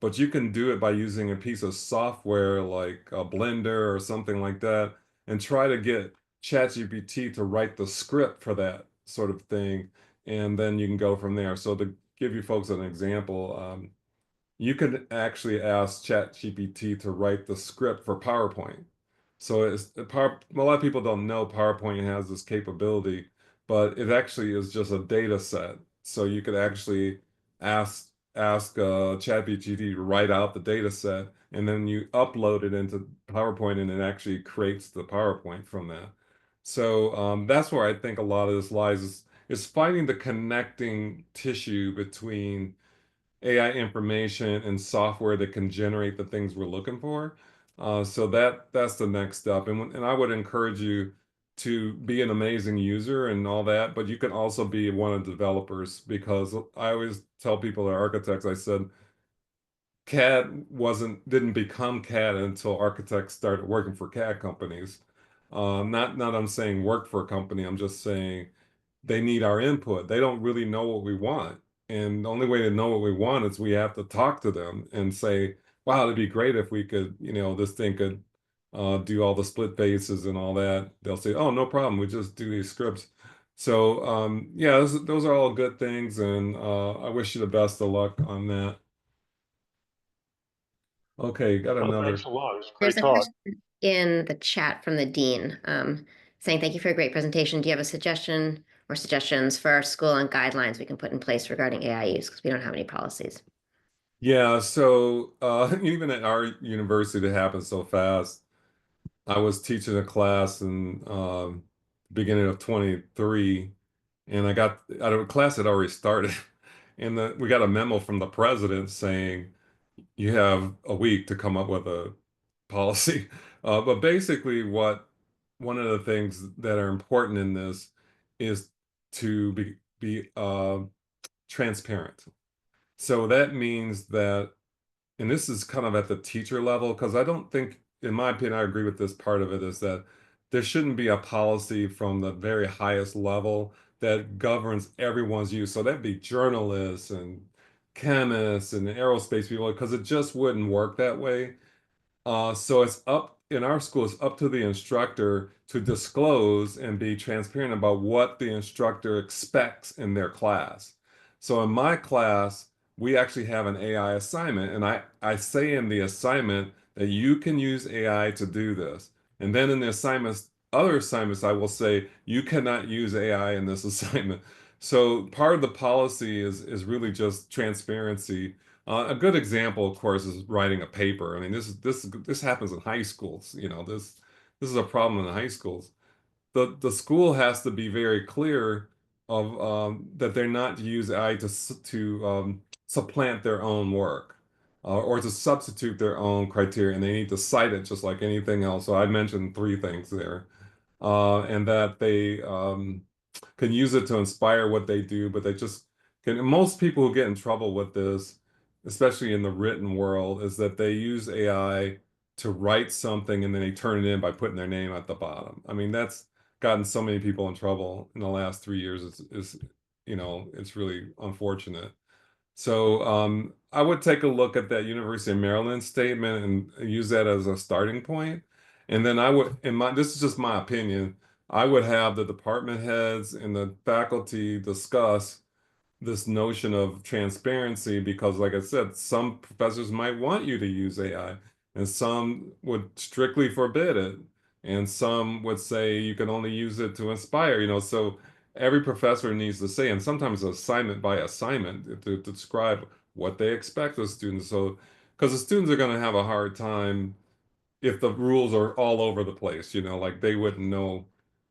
but you can do it by using a piece of software like a Blender or something like that, and try to get ChatGPT to write the script for that sort of thing, and then you can go from there. So to give you folks an example, you can actually ask ChatGPT to write the script for PowerPoint. So a lot of people don't know PowerPoint has this capability, but it actually is just a data set. So you could actually ask ChatGPT to write out the data set, and then you upload it into PowerPoint, and it actually creates the PowerPoint from that. So that's where I think a lot of this lies is finding the connecting tissue between AI information and software that can generate the things we're looking for. So that's the next step. And I would encourage you to be an amazing user and all that, but you can also be one of the developers, because I always tell people that are architects, I said CAD didn't become CAD until architects started working for CAD companies. Not I'm saying work for a company, I'm just saying they need our input. They don't really know what we want. And the only way to know what we want is we have to talk to them and say, wow, it'd be great if we could, this thing could do all the split faces and all that. They'll say, oh, no problem. We just do these scripts. So, yeah, those are all good things. And I wish you the best of luck on that. Okay, got Oh, thanks another. a lot. It was a There's great a talk. question in the chat from the dean, saying, thank you for a great presentation. Do you have a suggestion or suggestions for our school on guidelines we can put in place regarding AI use? Because we don't have any policies. Yeah, so even at our university, it happens so fast. I was teaching a class in beginning of 23, and I got out of a class that already started, and we got a memo from the president saying you have a week to come up with a policy. But basically, one of the things that are important in this is to be transparent. So that means that, and this is kind of at the teacher level, because I don't think, in my opinion, I agree with this part of it, is that there shouldn't be a policy from the very highest level that governs everyone's use. So that'd be journalists and chemists and aerospace people, because it just wouldn't work that way. So it's up in our school, it's up to the instructor to disclose and be transparent about what the instructor expects in their class. So in my class, we actually have an AI assignment, and I say in the assignment that you can use AI to do this. And then in the assignments, other assignments, I will say you cannot use AI in this assignment. So part of the policy is really just transparency. A good example, of course, is writing a paper. I mean, this happens in high schools. This is a problem in the high schools. The school has to be very clear of that they're not to use AI to supplant their own work, or to substitute their own criteria, and they need to cite it just like anything else. So I mentioned three things there, and that they can use it to inspire what they do, but they just can. And most people who get in trouble with this, especially in the written world, is that they use AI to write something and then they turn it in by putting their name at the bottom. I mean, that's gotten so many people in trouble in the last 3 years. It's really unfortunate. So I would take a look at that University of Maryland statement and use that as a starting point. And then this is just my opinion, I would have the department heads and the faculty discuss this notion of transparency, because like I said, some professors might want you to use AI and some would strictly forbid it. And some would say you can only use it to inspire. So every professor needs to say, and sometimes assignment by assignment to describe what they expect of students. So, because the students are going to have a hard time if the rules are all over the place, like they wouldn't know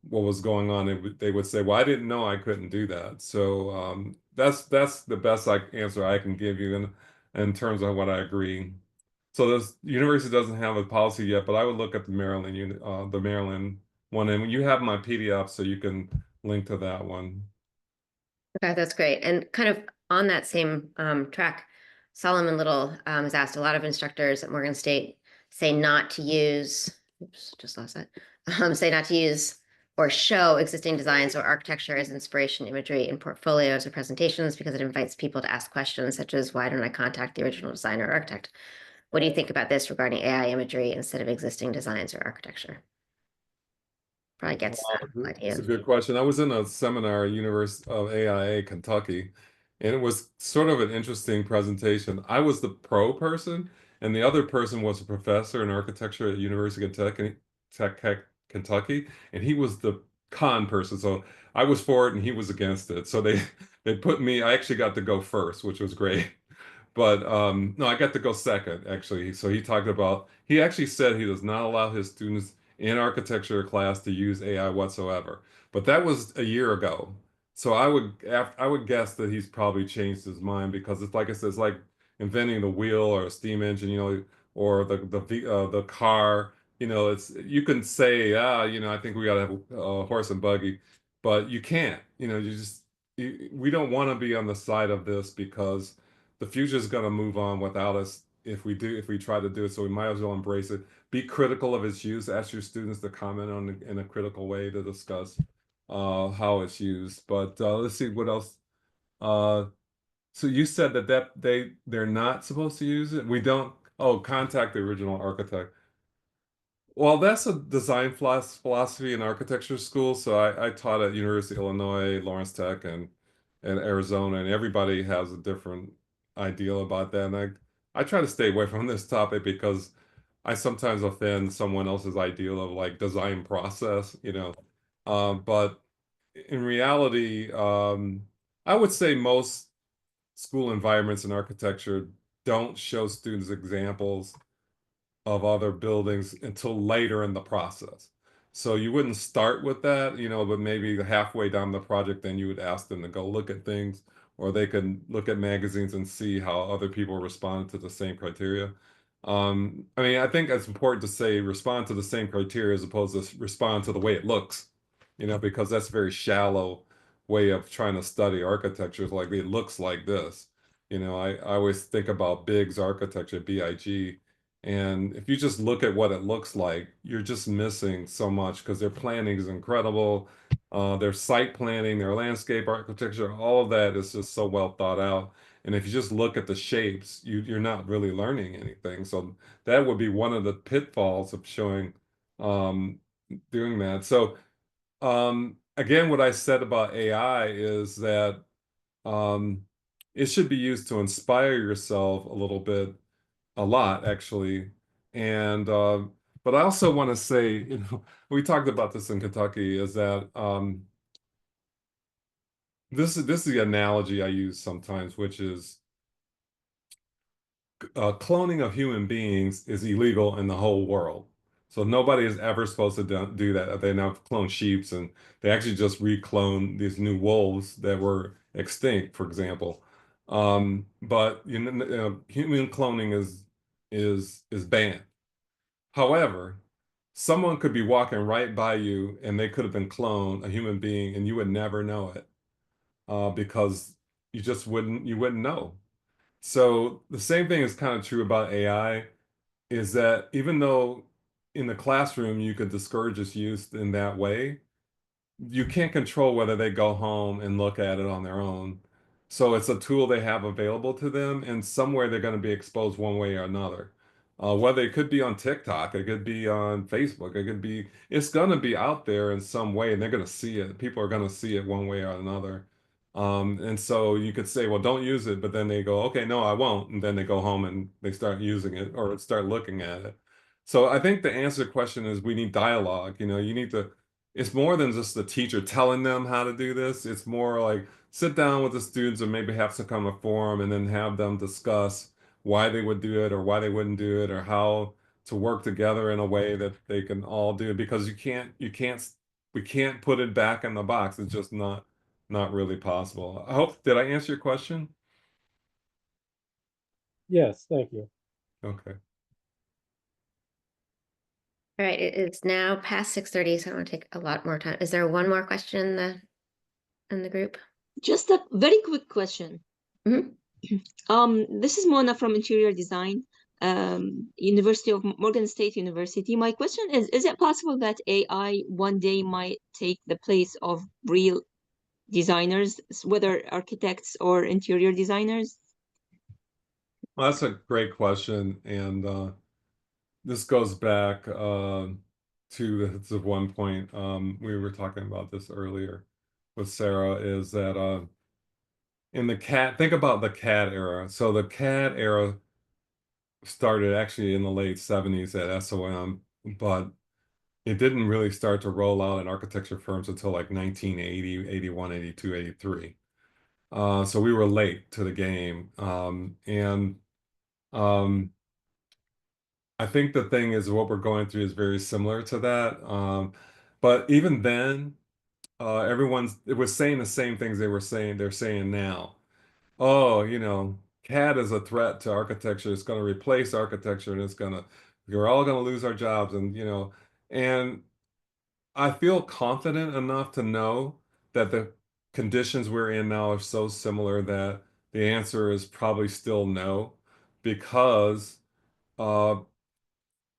what was going on, they would say, "Well, I didn't know I couldn't do that." So that's the best answer I can give you in terms of what I agree. So this university doesn't have a policy yet, but I would look at the Maryland one, and you have my PDF, so you can link to that one. Okay, that's great. And kind of on that same track, Solomon Little has asked a lot of instructors at Morgan State say not to use, oops, just lost that, say not to use or show existing designs or architecture as inspiration imagery in portfolios or presentations because it invites people to ask questions such as, why don't I contact the original designer or architect? What do you think about this regarding AI imagery instead of existing designs or architecture? Probably gets the It's idea. a good question. I was in a seminar at University of AIA, Kentucky, and it was sort of an interesting presentation. I was the pro person, and the other person was a professor in architecture at University of Kentucky, and he was the con person. So I was for it, and he was against it. So they put me. I actually got to go first, which was great. But no, I got to go second, actually. So he actually said he does not allow his students in architecture class to use AI whatsoever. But that was a year ago. So I would guess that he's probably changed his mind, because it's like I said, it's like inventing the wheel or a steam engine, or the car. It's, you can say, I think we got to have a horse and buggy, but you can't. We don't want to be on the side of this, because the future is going to move on without us if we try to do it. So we might as well embrace it. Be critical of its use. Ask your students to comment on it in a critical way, to discuss how it's used. But let's see what else. Uh, so you said they're not supposed to use it. We don't. Oh, contact the original architect. Well, that's a design philosophy in architecture school. So I taught at University of Illinois, Lawrence Tech, and Arizona, and everybody has a different ideal about that. And I try to stay away from this topic, because I sometimes offend someone else's ideal of like design process. But in reality, I would say most school environments in architecture don't show students examples of other buildings until later in the process. So you wouldn't start with that, but maybe halfway down the project, then you would ask them to go look at things, or they can look at magazines and see how other people responded to the same criteria. I mean, I think it's important to say respond to the same criteria as opposed to respond to the way it looks, because that's a very shallow way of trying to study architecture. It's like, it looks like this. I always think about Biggs architecture, BIG, and if you just look at what it looks like, you're just missing so much, because their planning is incredible. Their site planning, their landscape architecture, all of that is just so well thought out. And if you just look at the shapes, you're not really learning anything. So that would be one of the pitfalls of um, doing that. So again, what I said about AI is that um, it should be used to inspire yourself a little bit, a lot actually. And but I also want to say, we talked about this in Kentucky, is that this is the analogy I use sometimes, which is cloning of human beings is illegal in the whole world. So nobody is ever supposed to do that. They now clone sheeps, and they actually just reclone these new wolves that were extinct, for example. But human cloning is banned. However, someone could be walking right by you, and they could have been cloned, a human being, and you would never know it, because you wouldn't know. So the same thing is kind of true about AI, is that even though in the classroom you could discourage its use in that way, you can't control whether they go home and look at it on their own. So it's a tool they have available to them, and somewhere they're going to be exposed one way or another. Whether it could be on TikTok, it could be on Facebook, it's going to be out there in some way, and they're going to see it. People are going to see it one way or another. And so you could say, well, don't use it, but then they go, okay, no, I won't. And then they go home and they start using it or start looking at it. So I think the answer to the question is, we need dialogue. You need to, it's more than just the teacher telling them how to do this. It's more like sit down with the students, or maybe have some kind of forum, and then have them discuss why they would do it or why they wouldn't do it, or how to work together in a way that they can all do it. Because you can't we can't put it back in the box. It's just not really possible. Did I answer your question? Yes, thank you. Okay. All right, it is now past 6:30, so I don't want to take a lot more time. Is there one more question in the group? Just a very quick question. Mhm. This is Mona from Interior Design, University of Morgan State University. My question is it possible that AI one day might take the place of real designers, whether architects or interior designers? Well, that's a great question, and this goes back to one point we were talking about this earlier with Sarah, is that in the think about the CAD era. So the CAD era started actually in the late 70s at SOM, but it didn't really start to roll out in architecture firms until like 1980, 81, 82, 83. So we were late to the game. I think the thing is what we're going through is very similar to that. But even then, it was saying the same things they're saying now. Oh, CAD is a threat to architecture. It's going to replace architecture, and we're all going to lose our jobs. And I feel confident enough to know that the conditions we're in now are so similar that the answer is probably still no, because uh,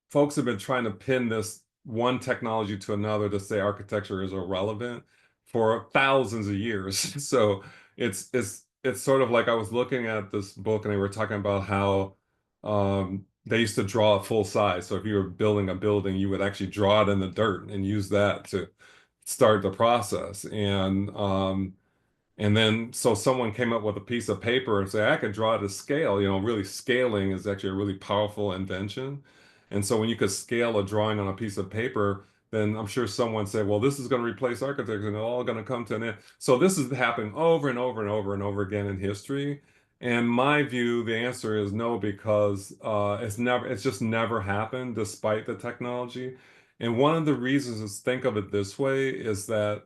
folks have been trying to pin this one technology to another to say architecture is irrelevant for thousands of years. So it's sort of like I was looking at this book and they were talking about how they used to draw it full size. So if you were building a building, you would actually draw it in the dirt and use that to start the process. And then, so someone came up with a piece of paper and say, I could draw it to scale. Really scaling is actually a really powerful invention. And so when you could scale a drawing on a piece of paper, then I'm sure someone said, well, this is going to replace architecture and they're all going to come to an end. So this is happening over and over and over and over again in history. And my view, the answer is no, because it's just never happened despite the technology. And one of the reasons is, think of it this way, is that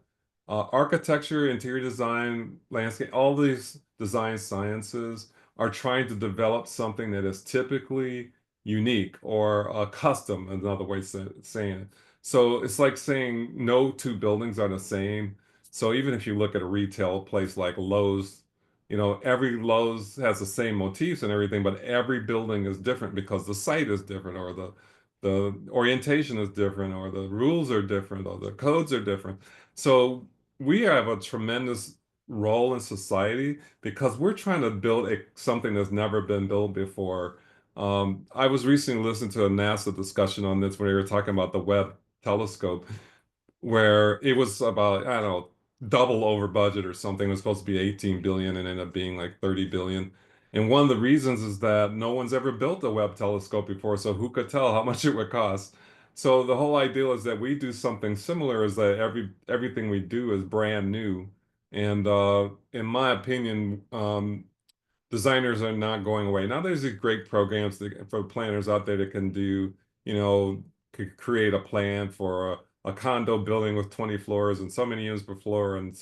architecture, interior design, landscape, all these design sciences are trying to develop something that is typically unique or custom, another way of saying it. So it's like saying no two buildings are the same. So even if you look at a retail place like Lowe's, every Lowe's has the same motifs and everything, but every building is different because the site is different, or the orientation is different, or the rules are different, or the codes are different. So we have a tremendous role in society because we're trying to build something that's never been built before. I was recently listening to a NASA discussion on this where they were talking about the Webb telescope, where it was about, I don't know, double over budget or something. It was supposed to be 18 billion and ended up being like 30 billion. And one of the reasons is that no one's ever built a Webb telescope before, so who could tell how much it would cost? So the whole idea is that we do something similar, is that everything we do is brand new. And in my opinion, designers are not going away. Now there's these great programs for planners out there that can do, could create a plan for a condo building with 20 floors and so many units per floor, and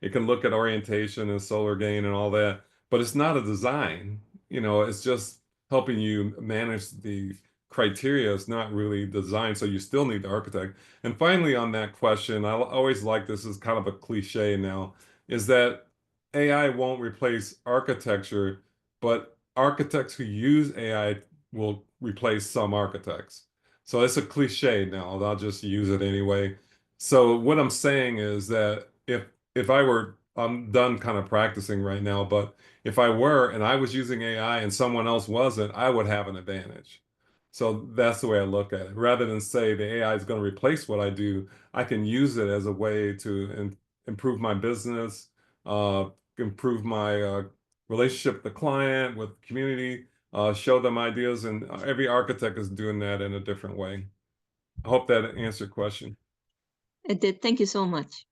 it can look at orientation and solar gain and all that, but it's not a design. It's just helping you manage the criteria. It's not really design, so you still need the architect. And finally, on that question, I always like, this is kind of a cliche now, is that AI won't replace architecture, but architects who use AI will replace some architects. So it's a cliche now. I'll just use it anyway. So what I'm saying is that if I were, I'm done kind of practicing right now, but if I were and I was using AI and someone else wasn't, I would have an advantage. So that's the way I look at it. Rather than say the AI is going to replace what I do, I can use it as a way to improve my business, improve my relationship with the client, with the community, show them ideas, and every architect is doing that in a different way. I hope that answered your question. It did. Thank you so much.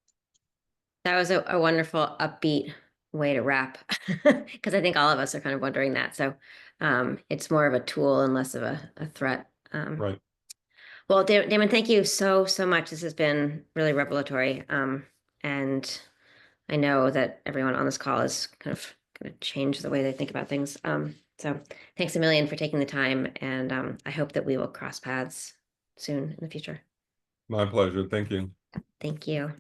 That was a wonderful upbeat way to wrap, because I think all of us are kind of wondering that. So it's more of a tool and less of a threat. Right. Well, Damon, thank you so much. This has been really revelatory. And I know that everyone on this call is kind of going to change the way they think about things. So thanks a million for taking the time, and I hope that we will cross paths soon in the future. My pleasure. Thank you. Thank you.